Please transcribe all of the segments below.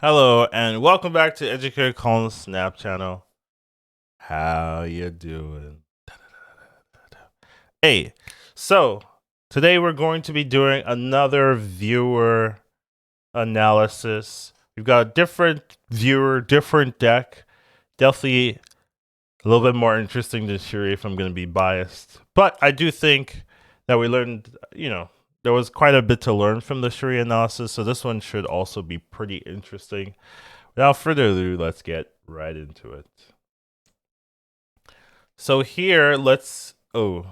Hello and welcome back to Educatedcollins Snap channel. How you doing? Hey, so today we're going to be doing another viewer analysis. We've got a different viewer, different deck. Definitely a little bit more interesting than Shuri if I'm going to be biased. But I do think that we learned, there was quite a bit to learn from the Shuri analysis, so this one should also be pretty interesting. Without further ado, let's get right into it. So here, we're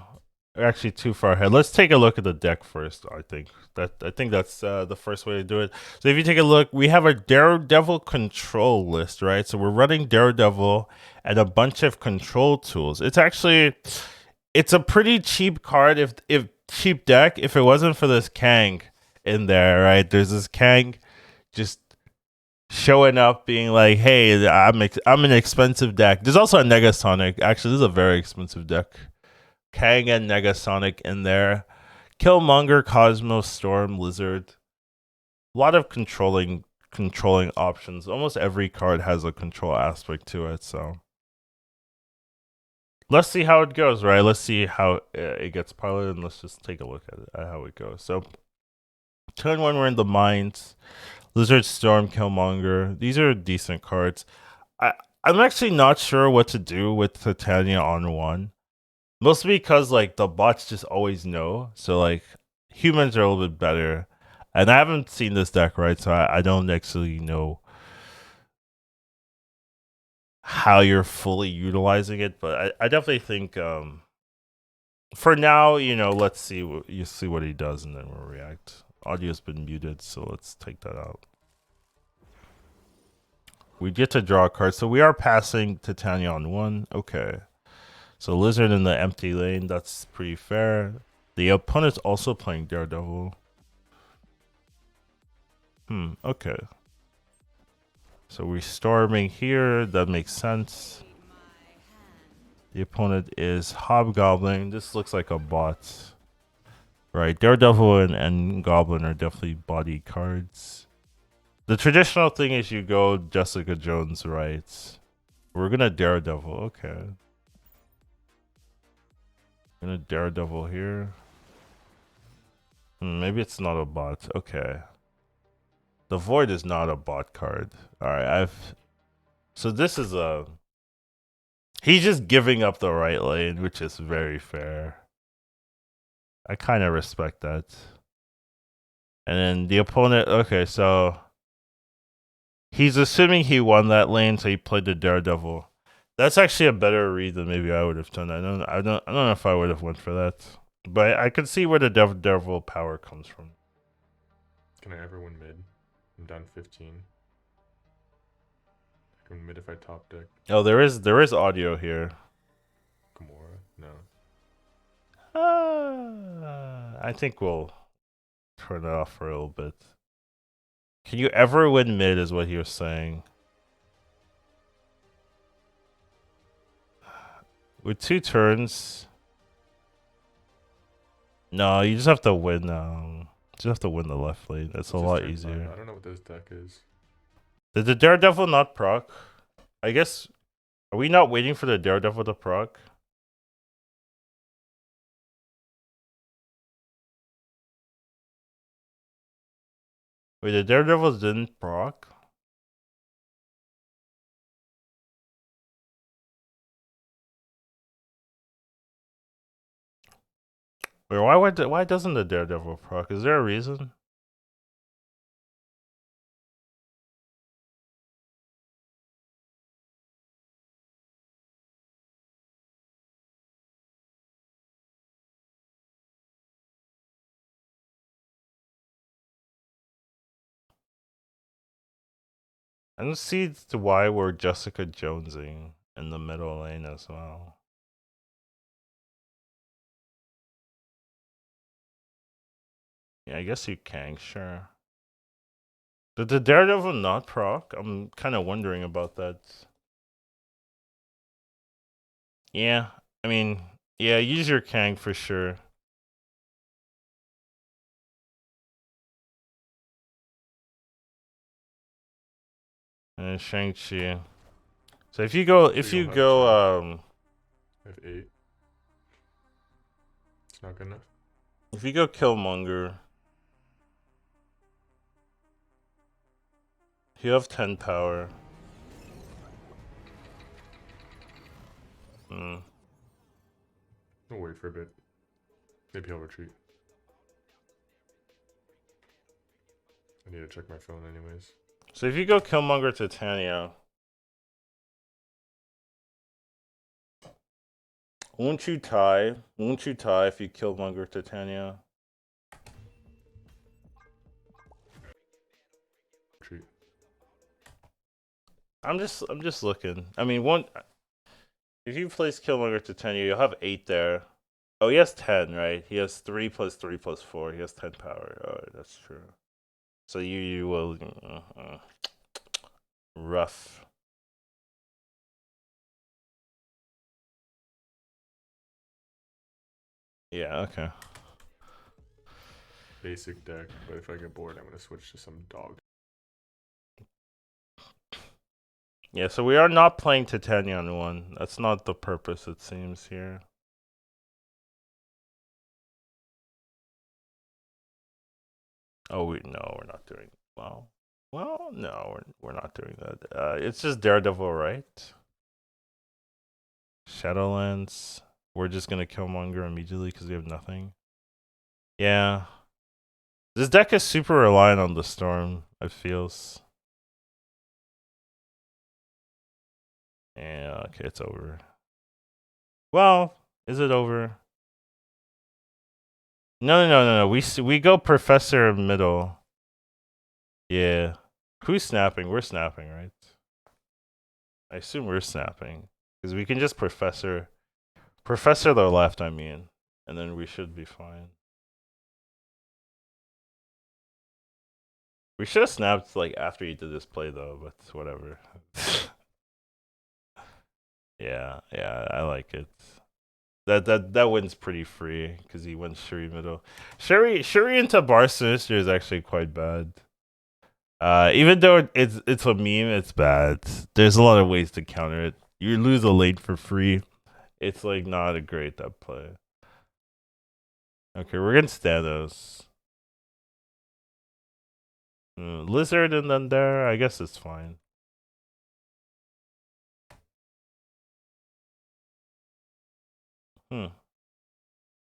actually too far ahead. Let's take a look at the deck first. I think that's the first way to do it. So if you take a look, we have a Daredevil control list, right? So we're running Daredevil and a bunch of control tools. It's a pretty cheap card if cheap deck if it wasn't for this Kang in there, right? There's this Kang just showing up being like, hey, I'm an expensive deck. There's also a Negasonic. Actually, this is a very expensive deck. Kang and Negasonic in there. Killmonger, Cosmos, Storm, Lizard. A lot of controlling options. Almost every card has a control aspect to it, so let's see how it goes, right? Let's see how it gets piloted, and let's just take a look at how it goes. So turn one, we're in the mines. Lizard, Storm, Killmonger. These are decent cards. I I'm actually not sure what to do with Titania on one. Mostly because like the bots just always know. So like humans are a little bit better. And I haven't seen this deck, right? So I don't actually know how you're fully utilizing it, but I definitely think for now, let's see what he does and then we'll react. Audio's been muted, so let's take that out. We get to draw a card. So we are passing Titania on one. Okay. So Lizard in the empty lane, that's pretty fair. The opponent's also playing Daredevil. Okay. So we're storming here, that makes sense. The opponent is Hobgoblin. This looks like a bot. Right, Daredevil and Goblin are definitely body cards. The traditional thing is you go Jessica Jones, right? We're gonna Daredevil, okay. Gonna Daredevil here. Maybe it's not a bot. Okay. The Void is not a bot card. Alright, so this is he's just giving up the right lane, which is very fair. I kind of respect that. And then the opponent, okay, so he's assuming he won that lane, so he played the Daredevil. That's actually a better read than maybe I would have done. I don't know if I would have went for that. But I can see where the Daredevil power comes from. Can I ever win mid? I'm down 15. I can win mid if I top deck. Oh, there is audio here. Gamora? No. I think we'll turn it off for a little bit. Can you ever win mid is what he was saying. With 2 turns. No, you just have to win just have to win the left lane. It's a lot easier. I don't know what this deck is. Did the Daredevil not proc? I guess are we not waiting for the Daredevil to proc? Wait, the Daredevils didn't proc? Wait, why doesn't the Daredevil proc? Is there a reason? I don't see why we're Jessica Jonesing in the middle lane as well. Yeah, I guess you can, sure. Did the Daredevil not proc? I'm kind of wondering about that. Yeah, I mean, yeah, use your Kang for sure. And Shang-Chi. So if you go, So you don't have 10. I have 8. It's not good enough. if you go Killmonger, you have 10 power. Hmm. I'll wait for a bit. Maybe he'll retreat. I need to check my phone anyways. So if you go Killmonger Titania, won't you tie? Won't you tie if you Killmonger Titania? Retreat. I'm just looking. I mean, one. If you place Killmonger Titania, you'll have 8 there. Oh, he has 10, right? He has 3 plus 3 plus 4. He has 10 power. Oh, that's true. So you will rough. Yeah. Okay. Basic deck, but if I get bored, I'm gonna switch to some dog. Yeah. So we are not playing Titania on one. That's not the purpose. It seems here. Oh, no, we're not doing. Well, no, we're not doing that. It's just Daredevil, right? Shadowlands. We're just gonna kill Monger immediately because we have nothing. Yeah. This deck is super reliant on the storm, it feels. Yeah, okay, it's over. Well, is it over? No. We go Professor middle. Yeah. Who's snapping? We're snapping, right? I assume we're snapping. Because we can just Professor the left, I mean. And then we should be fine. We should have snapped like after you did this play though, but whatever. Yeah, I like it. That wins pretty free because he went Shuri middle. Shuri into Bar Sinister is actually quite bad. Even though it's a meme, it's bad. There's a lot of ways to counter it. You lose a lane for free. It's like not a great that play. Okay, we're gonna Thanos. Lizard and then there, I guess it's fine.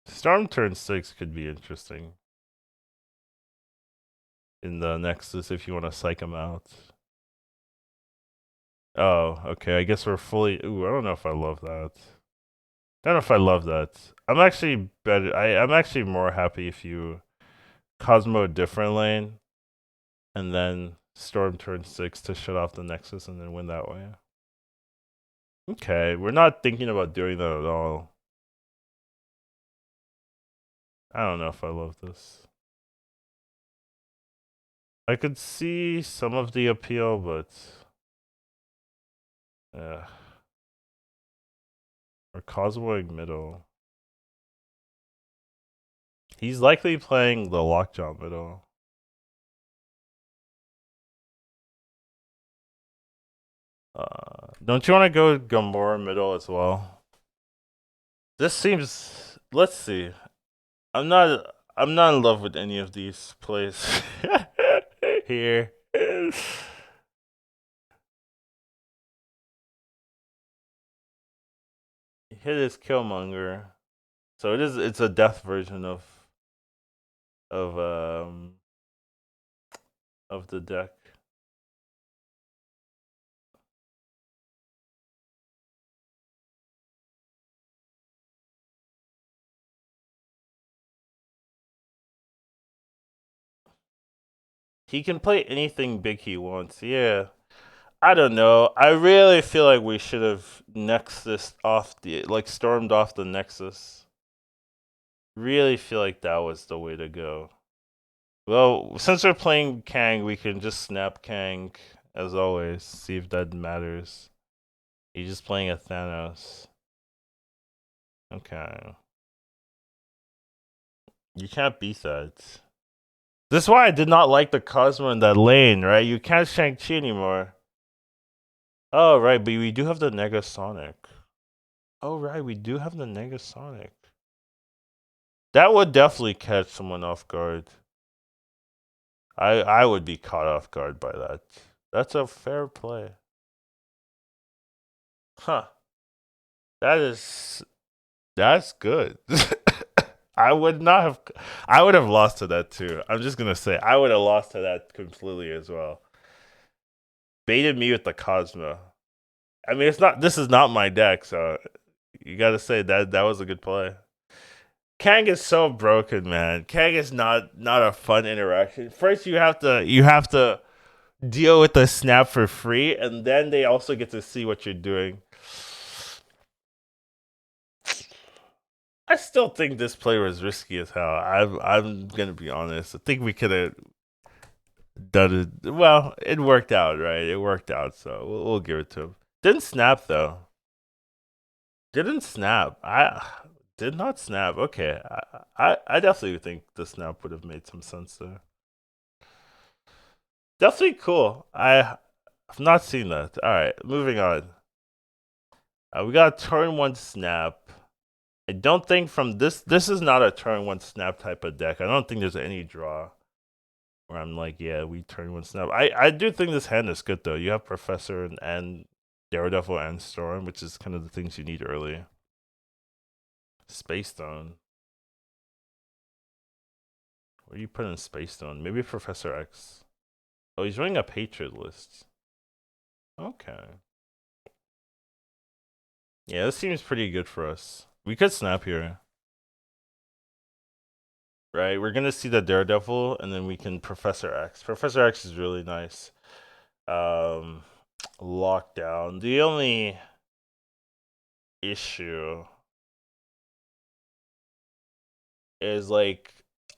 Storm turn 6 could be interesting. In the Nexus if you want to psych him out. Oh, okay. I guess we're fully. Ooh, I don't know if I love that. I don't know if I love that. I'm actually better. I'm actually more happy if you Cosmo a different lane, and then Storm turn 6 to shut off the Nexus and then win that way. Okay, we're not thinking about doing that at all. I don't know if I love this. I could see some of the appeal, but or Cosmoig middle. He's likely playing the Lockjaw middle. Don't you want to go Gamora middle as well? This seems. Let's see. I'm not. I'm not in love with any of these plays here. Hit is Killmonger, so it is. It's a death version of um of the deck. He can play anything big he wants. Yeah. I don't know. I really feel like we should have Nexus off the stormed off the Nexus. Really feel like that was the way to go. Well, since we're playing Kang, we can just snap Kang as always. See if that matters. He's just playing a Thanos. Okay. You can't beat that. This is why I did not like the Cosmo in that lane, right? You can't Shang-Chi anymore. Oh right, but we do have the Negasonic. Oh right, we do have the Negasonic. That would definitely catch someone off guard. I would be caught off guard by that. That's a fair play. Huh. That is that's good. I would not have I would have lost to that too. I'm just gonna say I would have lost to that completely as well. Baited me with the Cosmo. I mean it's not this is not my deck, so you gotta say that was a good play. Kang is so broken, man. Kang is not a fun interaction. First you have to deal with the snap for free, and then they also get to see what you're doing. I still think this play was risky as hell. I'm gonna be honest. I think we could have done it. Well, it worked out, right? It worked out, so we'll give it to him. Didn't snap though. Didn't snap. I did not snap. Okay, I definitely think the snap would have made some sense there. Definitely cool. I've not seen that. All right, moving on. We got turn one snap. I don't think from this. This is not a turn one snap type of deck. I don't think there's any draw where I'm like, yeah, we turn one snap. I do think this hand is good though. You have Professor and Daredevil and Storm, which is kind of the things you need early. Space Stone. What do you put in Space Stone? Maybe Professor X. Oh, he's running a Patriot list. Okay. Yeah, this seems pretty good for us. We could snap here. Right? We're gonna see the Daredevil and then we can Professor X. Professor X is really nice. Um Lockdown. The only issue is like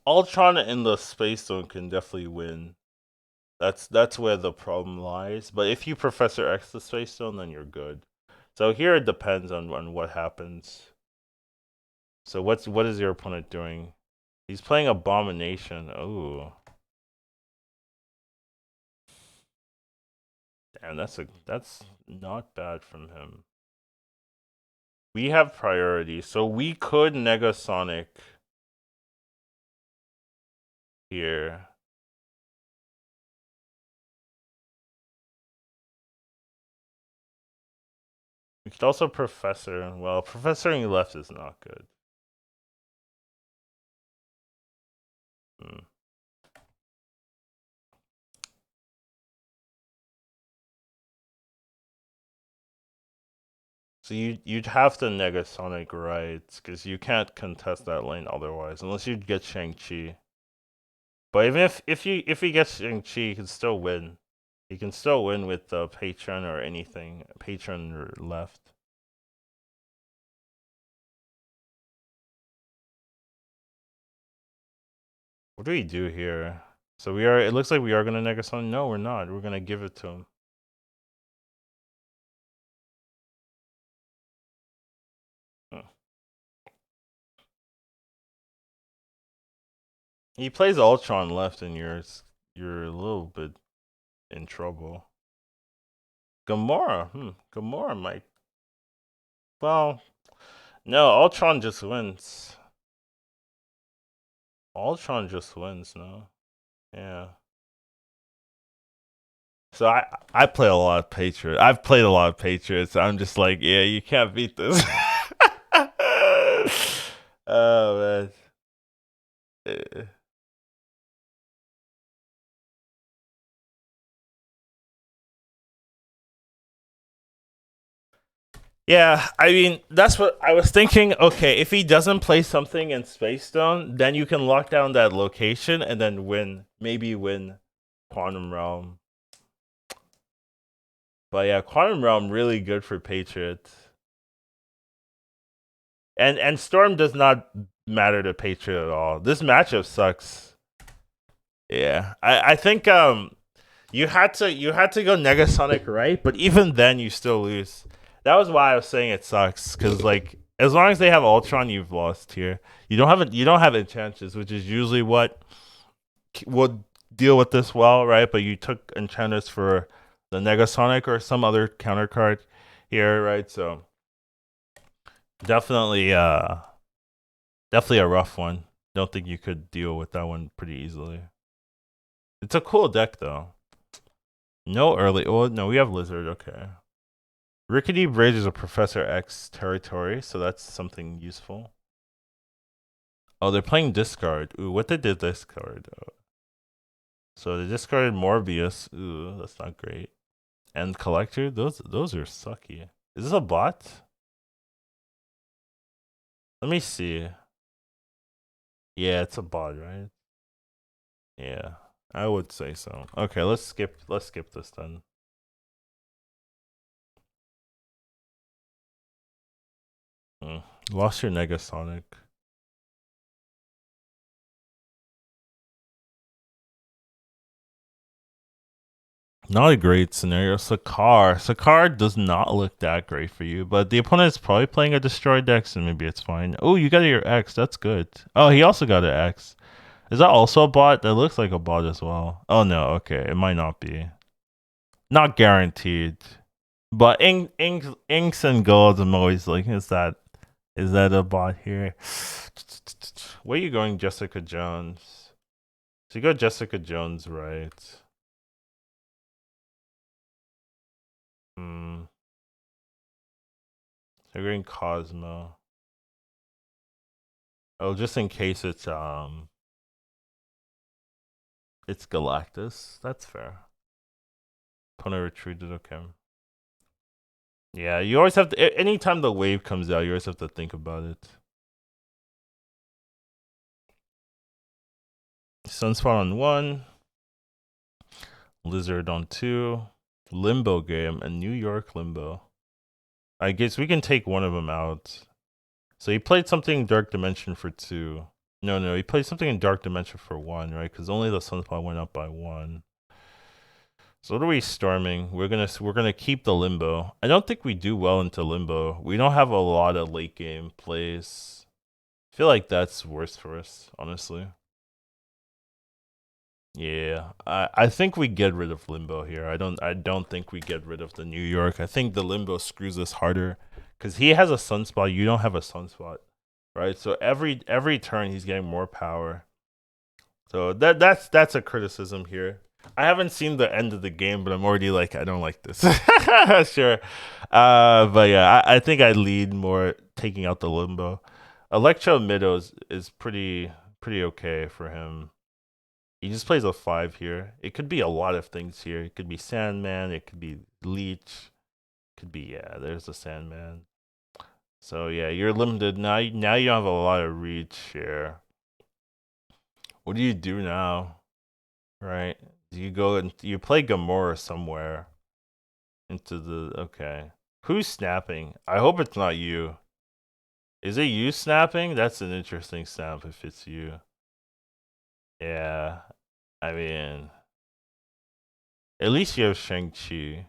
Ultron and the Space Stone can definitely win. That's where the problem lies. But if you Professor X the Space Stone, then you're good. So here it depends on what happens. So what is your opponent doing? He's playing Abomination. Oh. Damn, that's not bad from him. We have priority, so we could Negasonic here. We could also Professor. Well, Professoring left is not good. Hmm. So you'd have to Negasonic right, because you can't contest that lane otherwise, unless you get Shang-Chi. But even if he gets Shang-Chi, he can still win. He can still win with the Patron or anything. Patron or left. What do we do here? So we are. It looks like we are gonna Negasonic. No, we're not. We're gonna give it to him. Hmm. He plays Ultron left, and you're a little bit in trouble. Gamora. Gamora might. Well, no. Ultron just wins. Ultron just wins. No. Yeah. So I play a lot of Patriots. I've played a lot of Patriots. I'm just like, yeah, you can't beat this. Oh man. Uh, Yeah, I mean that's what I was thinking. Okay, if he doesn't play something in Space Stone, then you can lock down that location and then win. Maybe win Quantum Realm. But yeah, Quantum Realm really good for Patriots. And Storm does not matter to Patriot at all. This matchup sucks. Yeah, I think you had to go Negasonic right, but even then you still lose. That was why I was saying it sucks because like as long as they have Ultron, you've lost here. You don't have Enchantress, which is usually what would deal with this well, right? But you took Enchantress for the Negasonic or some other counter card here, right? So definitely definitely a rough one. Don't think you could deal with that one pretty easily. It's a cool deck though. No early. Oh no, we have Lizard. Okay. Rickety Bridge is a Professor X territory, so that's something useful. Oh, they're playing discard. Ooh, what did they discard? So they discarded Morbius. Ooh, that's not great. And Collector. Those are sucky. Is this a bot? Let me see. Yeah, it's a bot, right? Yeah, I would say so. Okay, let's skip. Let's skip this then. Hmm. Lost your Negasonic. Not a great scenario. Sakar does not look that great for you, but the opponent is probably playing a destroyed deck, so maybe it's fine. Oh, you got your X. That's good. Oh, he also got an X. Is that also a bot? That looks like a bot as well. Oh no, okay, it might not be. Not guaranteed. But inks and golds, I'm always like, is that a bot here? Where are you going, Jessica Jones? So you go Jessica Jones, right? Hmm. So you're going Cosmo. Oh, just in case it's Galactus. That's fair. Opponent retreated, okay. Yeah, you always have to anytime the wave comes out, you always have to think about it. Sunspot on 1. Lizard on 2. Limbo game and New York Limbo. I guess we can take one of them out. So he played something in Dark Dimension for 2. No, he played something in Dark Dimension for 1, right? Because only the Sunspot went up by 1. So what are we storming? We're gonna keep the Limbo. I don't think we do well into Limbo. We don't have a lot of late game plays. I feel like that's worse for us, honestly. Yeah, I think we get rid of Limbo here. I don't think we get rid of the New York. I think the Limbo screws us harder because he has a Sunspot. You don't have a Sunspot, right? So every turn he's getting more power. So that's a criticism here. I haven't seen the end of the game, but I'm already like I don't like this. Sure, but yeah, I think I lead more taking out the Limbo. Electro Midos is pretty okay for him. He just plays a 5 here. It could be a lot of things here. It could be Sandman. It could be Leech. Could be yeah. There's the Sandman. So yeah, you're limited now. Now you don't have a lot of reach here. What do you do now? Right? Do you go and you play Gamora somewhere into the okay? Who's snapping? I hope it's not you. Is it you snapping? That's an interesting snap if it's you. Yeah. I mean, at least you have Shang-Chi.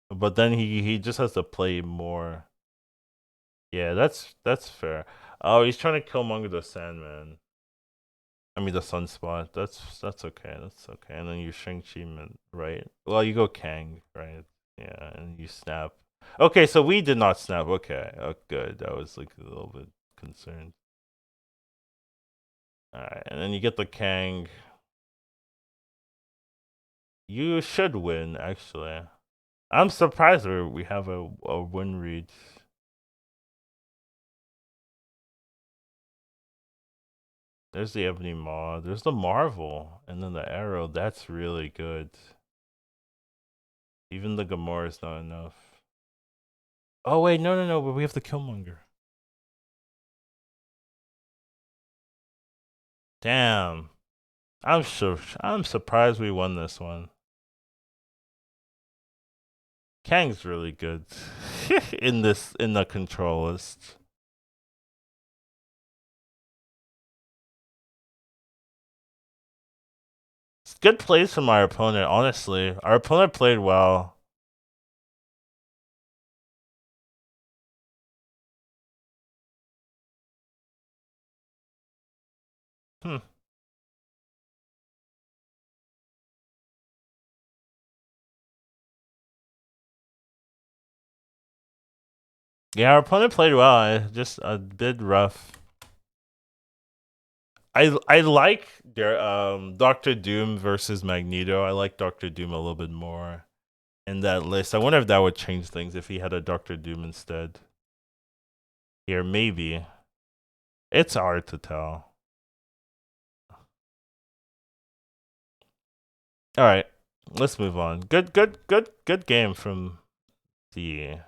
But then he just has to play more. Yeah, that's fair. Oh, he's trying to kill Monger the Sandman. I mean the Sunspot. That's okay. That's okay. And then you Shang-Chi, right? Well, you go Kang, right? Yeah, and you snap. Okay, so we did not snap. Okay, oh, good. I was like a little bit concerned. All right, and then you get the Kang. You should win, actually. I'm surprised we have a win reach. There's the Ebony Maw. There's the Marvel. And then the Arrow. That's really good. Even the Gamora is not enough. Oh, wait. No. But we have the Killmonger. Damn. I'm surprised we won this one. Kang's really good in the control list. It's good plays from our opponent, honestly. Our opponent played well. Hmm. Yeah, our opponent played well. Just a bit rough. I like their Doctor Doom versus Magneto. I like Doctor Doom a little bit more in that list. I wonder if that would change things if he had a Doctor Doom instead. Here, maybe. It's hard to tell. All right, let's move on. Good game from the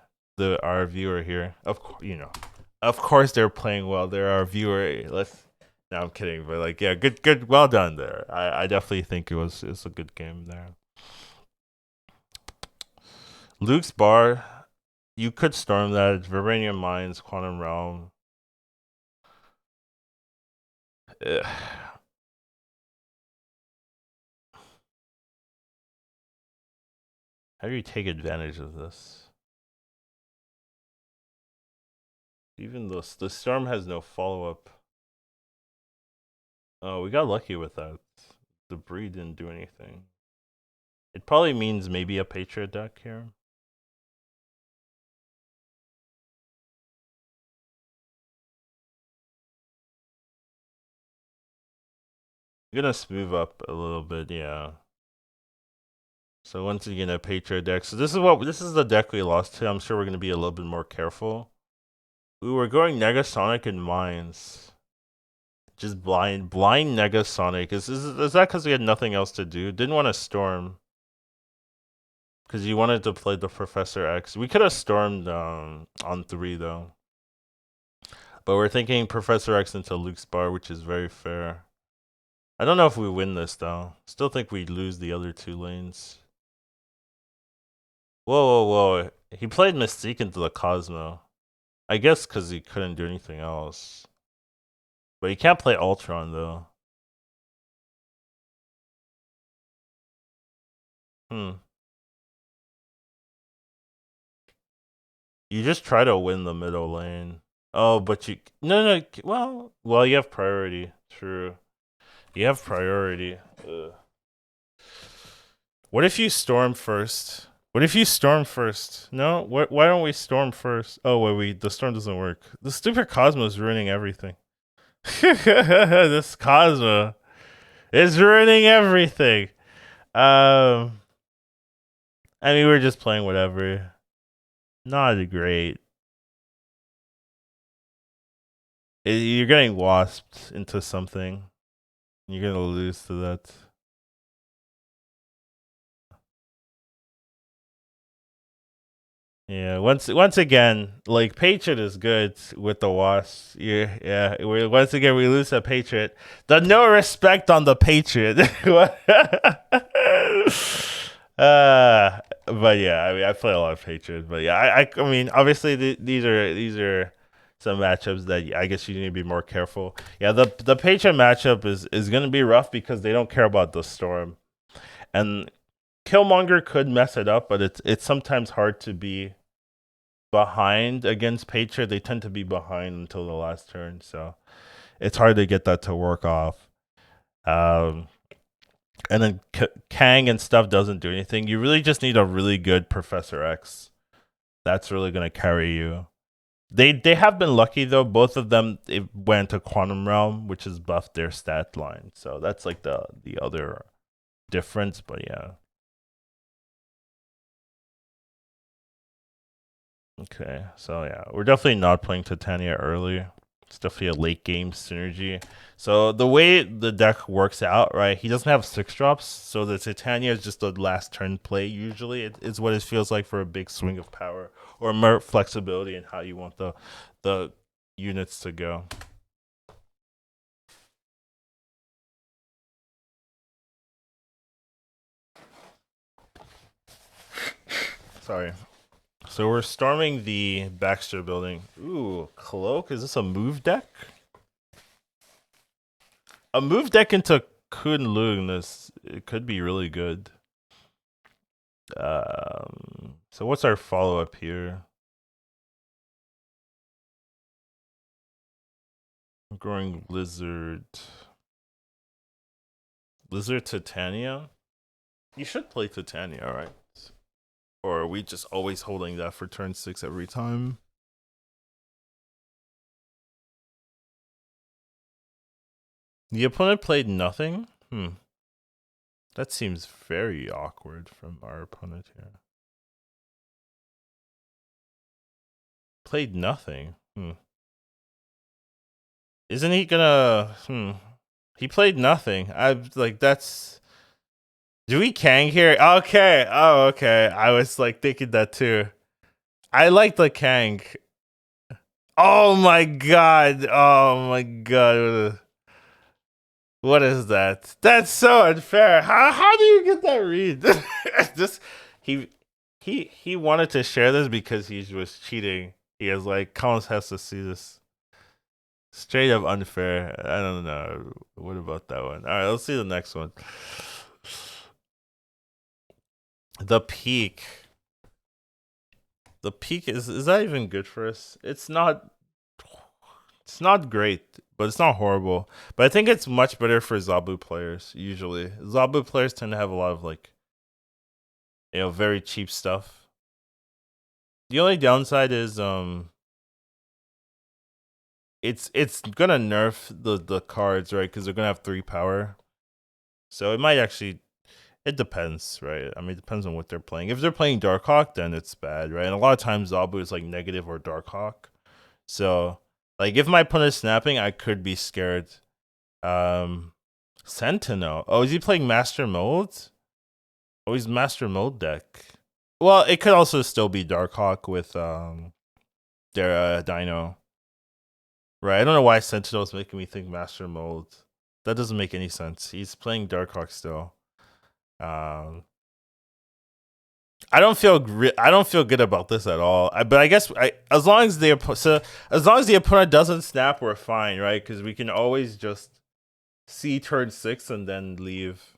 our viewer here. Of course, of course they're playing well. They're our viewer. Let's. No, I'm kidding, but like, yeah, good, well done there. I definitely think it's a good game there. Luke's bar, you could storm that. Vibranium Mines, Quantum Realm. Ugh. How do you take advantage of this? Even though the storm has no follow up. Oh, we got lucky with that. Debris didn't do anything. It probably means maybe a Patriot deck here. I'm gonna smooth up a little bit, yeah. So once again, a Patriot deck. So this is the deck we lost to. I'm sure we're gonna be a little bit more careful. Ooh, we're going Negasonic and Mines. Just blind Negasonic. Is that because we had nothing else to do? Didn't want to storm because you wanted to play the Professor X. We could have stormed on 3 though, but we're thinking Professor X into Luke's bar, which is very fair. I don't know if we win this though. Still think we lose the other 2 lanes. Whoa! He played Mystique into the Cosmo. I guess because he couldn't do anything else. But he can't play Ultron though. Hmm. You just try to win the middle lane. Oh, but you no. Well, you have priority. True, you have priority. Ugh. What if you storm first? What if you storm first? No, why don't we storm first? Oh wait, the storm doesn't work. The stupid Cosmo is ruining everything. This Cosmo is ruining everything. Um, I mean, we're just playing whatever. Not great. You're getting wasped into something. You're gonna lose to that. Yeah, once again, like Patriot is good with the Wasps. Yeah. Once again we lose a Patriot. The no respect on the Patriot. But yeah, I mean I play a lot of Patriot, but yeah, I mean obviously these are some matchups that I guess you need to be more careful. Yeah, the Patriot matchup is gonna be rough because they don't care about the storm, and Killmonger could mess it up, but it's sometimes hard to be behind against Patriot. They tend to be behind until the last turn, so it's hard to get that to work off. Um, and then Kang and stuff doesn't do anything. You really just need a really good Professor X. That's really gonna carry you. They have been lucky though. Both of them it went to Quantum Realm, which has buffed their stat line. So that's like the other difference. But yeah. Okay, so yeah, we're definitely not playing Titania early. It's definitely a late game synergy. So the way the deck works out, right? He doesn't have 6 drops, so the Titania is just the last turn play. Usually, it's what it feels like for a big swing of power or more flexibility in how you want the units to go. Sorry. So we're storming the Baxter building. Ooh, Cloak? Is this a move deck? A move deck into Kunlun is it could be really good. So what's our follow up here? Growing Lizard. Lizard Titania? You should play Titania, right? Or are we just always holding that for turn 6 every time? The opponent played nothing? That seems very awkward from our opponent here. Played nothing. Isn't he gonna He played nothing. I like that's Do we Kang here? Okay. Oh, okay. I was like thinking that too. I like the Kang. Oh my god. Oh my god. What is that? That's so unfair. How do you get that read? Just he he wanted to share this because he was cheating. He has like Collins has to see this. Straight up unfair. I don't know. What about that one? All right, let's see the next one. The peak. The peak is that even good for us? It's not. It's not great, but it's not horrible. But I think it's much better for Zabu players. Usually, Zabu players tend to have a lot of like, very cheap stuff. The only downside is it's gonna nerf the cards, right? Because they're gonna have 3 power. So it might actually. It depends, right? I mean, it depends on what they're playing. If they're playing Darkhawk, then it's bad, right? And a lot of times Zabu is like negative or Darkhawk. So like if my opponent is snapping, I could be scared. Um Sentinel. Oh, is he playing Master Mode? Oh, he's Master Mode deck. Well, it could also still be Darkhawk with their Dino. Right. I don't know why Sentinel is making me think Master Mode. That doesn't make any sense. He's playing Darkhawk still. Um I don't feel good about this at all. But I guess as long as the opponent doesn't snap, we're fine, right? Because we can always just see turn 6 and then leave.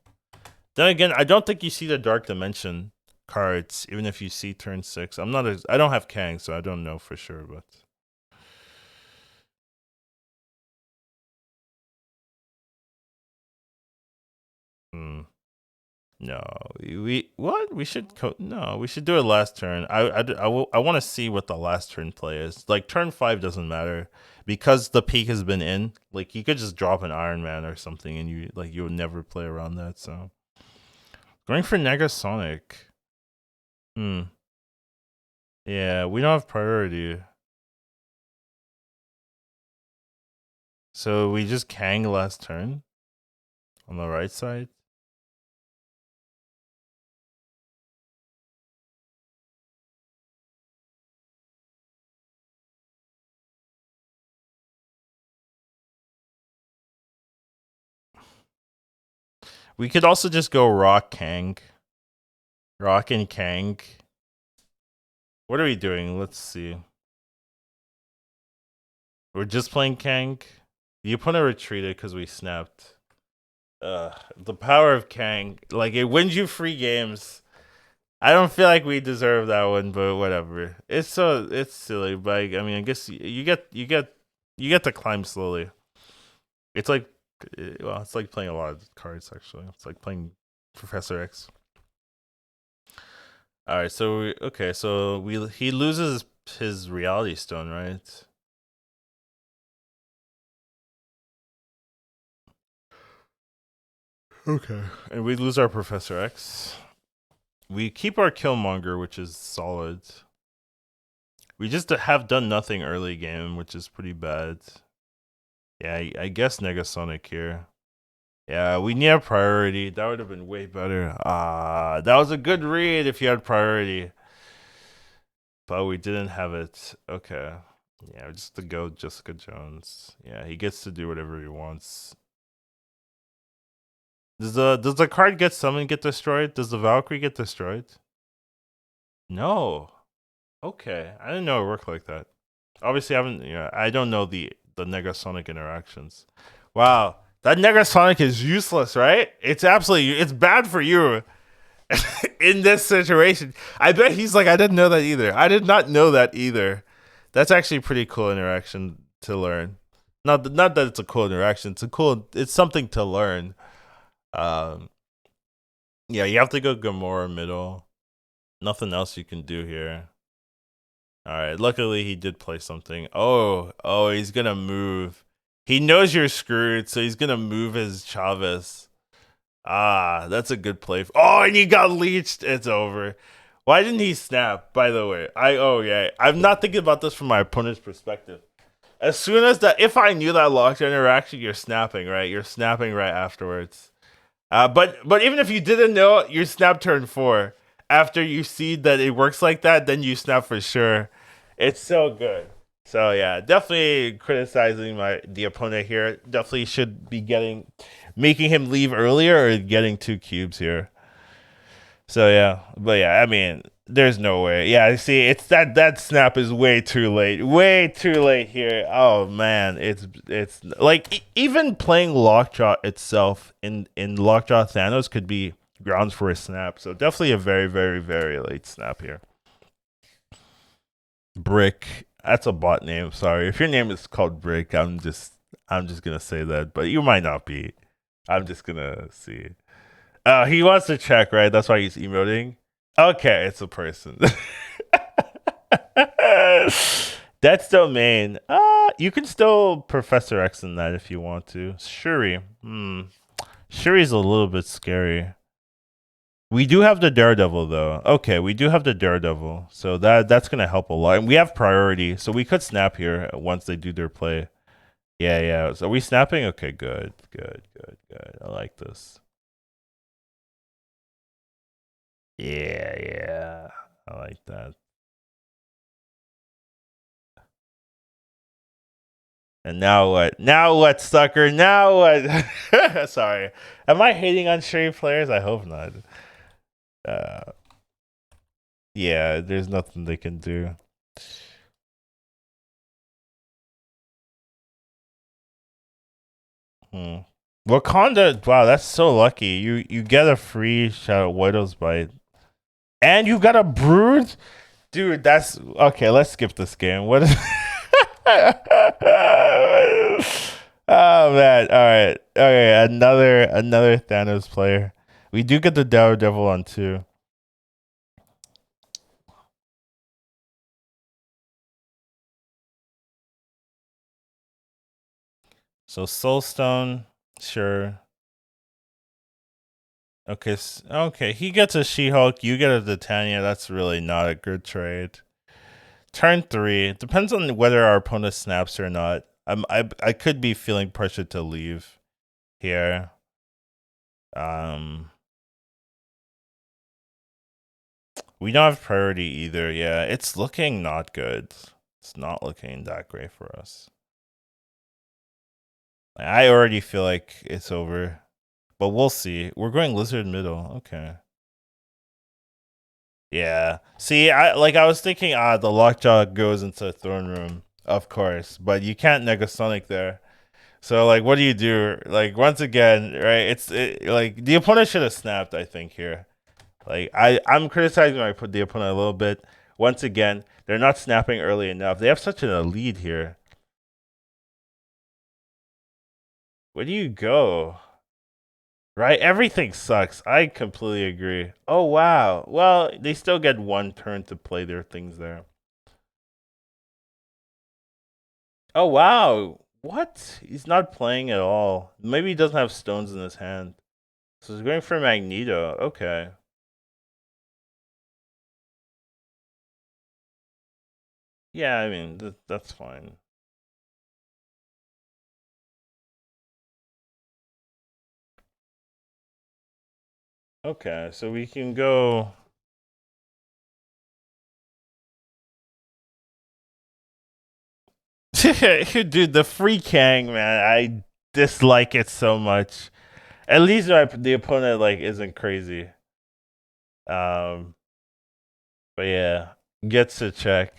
Then again, I don't think you see the Dark Dimension cards, even if you see turn 6. I don't have Kang, so I don't know for sure, but. No, we should no, we should do it last turn. I want to see what the last turn play is. Like turn 5 doesn't matter because the peak has been in. Like you could just drop an Iron Man or something, and you would never play around that. So going for Negasonic. Yeah, we don't have priority, so we just Kang last turn on the right side. We could also just go Rock Kang. Rock and Kang. What are we doing? Let's see. We're just playing Kang. The opponent retreated because we snapped. The power of Kang. Like, it wins you free games. I don't feel like we deserve that one, but whatever. It's silly, but I mean, I guess you get to climb slowly. It's like, well, it's like playing a lot of cards, actually. It's like playing Professor X. All right, so he loses his Reality Stone, right? Okay, and we lose our Professor X. We keep our Killmonger, which is solid. We just have done nothing early game, which is pretty bad. Yeah, I guess Negasonic here. Yeah, we need a priority. That would have been way better. That was a good read if you had priority. But we didn't have it. Okay. Yeah, just to go Jessica Jones. Yeah, he gets to do whatever he wants. Does the card get summoned get destroyed? Does the Valkyrie get destroyed? No. Okay. I didn't know it worked like that. Obviously I don't know the Negasonic interactions. Wow. That Negasonic is useless, right? It's bad for you in this situation. I bet he's like, I didn't know that either. I did not know that either. That's actually a pretty cool interaction to learn. Not that it's a cool interaction. It's something to learn. Um yeah, you have to go Gamora middle. Nothing else you can do here. All right. Luckily, he did play something. Oh, he's gonna move. He knows you're screwed, so he's gonna move his Chavez. Ah, that's a good play. Oh, and he got leeched. It's over. Why didn't he snap? By the way, yeah, I'm not thinking about this from my opponent's perspective. As soon as that, if I knew that locked interaction, you're snapping, right? You're snapping right afterwards. But even if you didn't know, you snap turn 4. After you see that it works like that, then you snap for sure. It's so good. So yeah, definitely criticizing the opponent here. Definitely should be making him leave earlier or getting 2 cubes here. So yeah, but yeah, I mean, there's no way. Yeah, see, it's that snap is way too late here. Oh man, it's like even playing Lockjaw itself in Lockjaw Thanos could be grounds for a snap. So definitely a very very very late snap here. Brick, that's a bot name. Sorry, if your name is called Brick, I'm just gonna say that, but you might not be. I'm just gonna see. He wants to check, right? That's why he's emoting. Okay, it's a person. That's domain. You can still Professor X in that if you want to. Shuri. Shuri's a little bit scary. We do have the Daredevil though. Okay, we do have the Daredevil. So that's gonna help a lot. And we have priority, so we could snap here once they do their play. Yeah, yeah. So are we snapping? Okay, good. I like this. Yeah, yeah. I like that. And now what? Now what, sucker? Now what? Sorry. Am I hating on Shuri players? I hope not. Uh, yeah, there's nothing they can do. Wakanda, wow, that's so lucky. You get a free Shadow Widow's Bite. And you got a brood? Dude, that's okay, let's skip this game. What is Oh man. Alright. Okay, another Thanos player. We do get the Daredevil on 2. So Soulstone, sure. Okay, okay. He gets a She-Hulk. You get a Titania. That's really not a good trade. Turn 3 depends on whether our opponent snaps or not. I could be feeling pressure to leave here. We don't have priority either. Yeah, it's looking not good. It's not looking that great for us. I already feel like it's over, but we'll see. We're going lizard middle. Okay. Yeah. See, I was thinking, the lockjaw goes into the throne room, of course, but you can't Negasonic there. So like, what do you do? Like once again, right? Like the opponent should have snapped. I think here. Like I'm criticizing the opponent a little bit. Once again, they're not snapping early enough. They have such a lead here. Where do you go? Right? Everything sucks. I completely agree. Oh, wow. Well, they still get 1 turn to play their things there. Oh, wow. What? He's not playing at all. Maybe he doesn't have stones in his hand. So he's going for Magneto. Okay. Yeah, I mean, that's fine. Okay, so we can go. Dude, the free Kang, man, I dislike it so much. At least the opponent like isn't crazy. Um, but yeah, gets to check.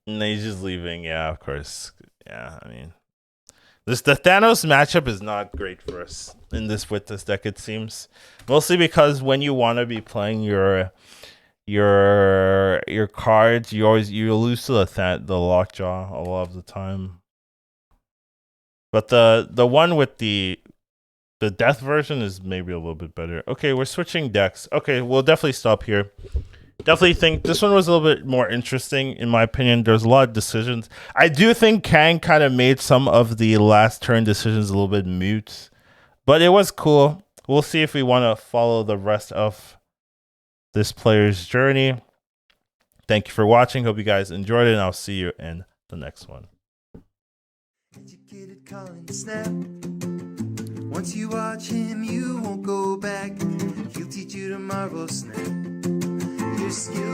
And he's just leaving. Yeah, of course. Yeah, I mean, the Thanos matchup is not great for us with this deck. It seems mostly because when you want to be playing your cards, you lose to the lockjaw a lot of the time. But the one with the death version is maybe a little bit better. Okay, we're switching decks. Okay, we'll definitely stop here. Definitely think this one was a little bit more interesting, in my opinion. There's a lot of decisions. I do think Kang kind of made some of the last turn decisions a little bit mute, but it was cool. We'll see if we want to follow the rest of this player's journey. Thank you for watching. Hope you guys enjoyed it, and I'll see you in the next one. Educatedcollins snap. Once you watch him, you won't go back. He'll teach you to marvel snap. Your skill